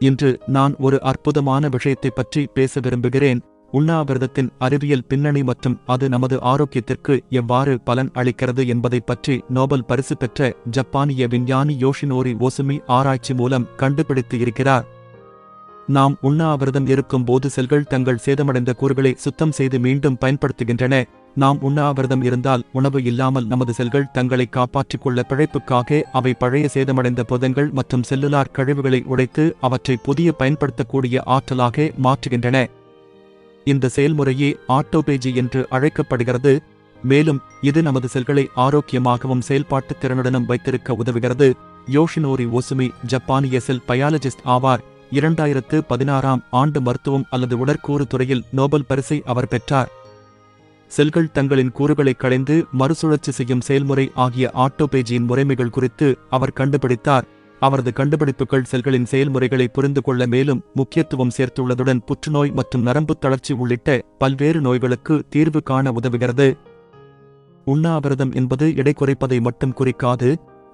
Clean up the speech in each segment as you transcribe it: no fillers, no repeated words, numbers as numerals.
இன்று நான் ஒரு அற்புதமான விஷயத்தைப் பற்றி பேச விரும்புகிறேன். உண்ணாவிரதத்தின் அறிவியல் பின்னணி மற்றும் அது நமது ஆரோக்கியத்திற்கு எவ்வாறு பலன் அளிக்கிறது என்பதைப் பற்றி நோபல் பரிசு பெற்ற ஜப்பானிய விஞ்ஞானி யோஷினோரி ஓசுமி ஆராய்ச்சி மூலம் கண்டுபிடித்து இருக்கிறார். நாம் உண்ணாவிரதம் இருக்கும் போது செல்கள் தங்கள் சேதமடைந்த கூறுகளை சுத்தம் செய்து மீண்டும் பயன்படுத்துகின்றன. நாம் உண்ணாவிரதம் இருந்தால் உணவு இல்லாமல் நமது செல்கள் தங்களை காப்பாற்றிக் கொள்ள பிழைப்புக்காக அவை பழைய சேதமடைந்த புரதங்கள் மற்றும் செல்லுலார் கழிவுகளை உடைத்து அவற்றை புதிய பயன்படுத்தக்கூடிய ஆற்றலாக மாற்றுகின்றன. இந்த செயல்முறையே ஆட்டோபேஜி என்று அழைக்கப்படுகிறது. மேலும் இது நமது செல்களை ஆரோக்கியமாகவும் செயல்பாட்டு திறனுடனும் வைத்திருக்க உதவுகிறது. யோஷினோரி ஓசுமி ஜப்பானிய செல் பயாலஜிஸ்ட் ஆவார். 2016ஆம் ஆண்டு மருத்துவம் அல்லது உடற்கூறு துறையில் நோபல் பரிசை அவர் பெற்றார். செல்கள் தங்களின் கூறுகளை களைந்து மறுசுழற்சி செய்யும் செயல்முறை ஆகிய ஆட்டோபேஜியின் முறைமைகள் குறித்து அவர் கண்டுபிடித்தார். அவரது கண்டுபிடிப்புகள் செல்களின் செயல்முறைகளை புரிந்து கொள்ள மேலும் முக்கியத்துவம் சேர்த்துள்ளதுடன் புற்றுநோய் மற்றும் நரம்பு தளர்ச்சி உள்ளிட்ட பல்வேறு நோய்களுக்கு தீர்வு காண உதவுகிறது. உண்ணாவிரதம் என்பது எடை குறைப்பதை மட்டும் குறிக்காது,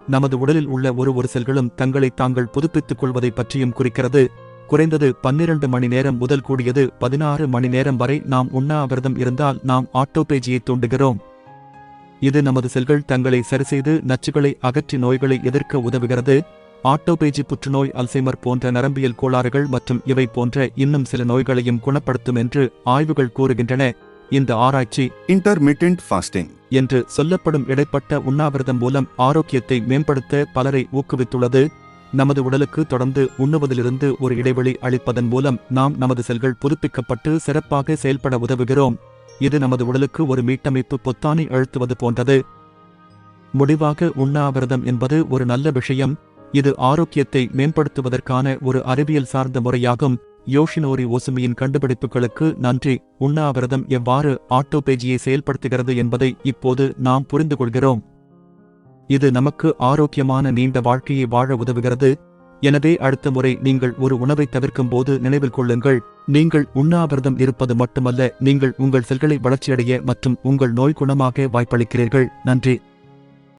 நமது உடலில் உள்ள ஒரு செல்களும் தங்களை தாங்கள் புதுப்பித்துக் கொள்வதை பற்றியும் குறிக்கிறது. குறைந்தது 12 மணி நேரம் முதல் கூடியது 16 மணி நேரம் வரை நாம் உண்ணாவிரதம் இருந்தால் நாம் ஆட்டோபேஜியை தூண்டுகிறோம். இது நமது செல்கள் தங்களை சரிசெய்து நச்சுகளை அகற்றி நோய்களை எதிர்க்க உதவுகிறது. ஆட்டோபேஜி புற்றுநோய், அல்சைமர் போன்ற நரம்பியல் கோளாறுகள் மற்றும் இவை போன்ற இன்னும் சில நோய்களையும் குணப்படுத்தும் என்று ஆய்வுகள் கூறுகின்றன. இந்த ஆராய்ச்சி இன்டர்மிட்டன்ட் ஃபாஸ்டிங் என்று சொல்லப்படும் இடைப்பட்ட உண்ணாவிரதம் மூலம் ஆரோக்கியத்தை மேம்படுத்த பலரை ஊக்குவித்துள்ளது. நமது உடலுக்கு தொடர்ந்து உண்ணுவதிலிருந்து ஒரு இடைவெளி அளிப்பதன் மூலம் நாம் நமது செல்கள் புதுப்பிக்கப்பட்டு சிறப்பாக செயல்பட உதவுகிறோம். இது நமது உடலுக்கு ஒரு மீட்டமைப்பு பொத்தானை அழுத்துவது போன்றது. முடிவாக, உண்ணாவிரதம் என்பது ஒரு நல்ல விஷயம். இது ஆரோக்கியத்தை மேம்படுத்துவதற்கான ஒரு அறிவியல் சார்ந்த முறையாகும். யோஷினோரி ஓசுமியின் கண்டுபிடிப்புகளுக்கு நன்றி. உண்ணாவிரதம் எவ்வாறு ஆட்டோபேஜியை செயல்படுத்துகிறது என்பதை இப்போது நாம் புரிந்து கொள்கிறோம். இது நமக்கு ஆரோக்கியமான நீண்ட வாழ்க்கையை வாழ உதவுகிறது. எனவே அடுத்த முறை நீங்கள் ஒரு உணவை தவிர்க்கும் போது நினைவில் கொள்ளுங்கள், நீங்கள் உண்ணாவிரதம் இருப்பது மட்டுமல்ல, நீங்கள் உங்கள் செல்களை வளர்ச்சியடைய மற்றும் உங்கள் நோய் குணமாக வாய்ப்பளிக்கிறீர்கள். நன்றி.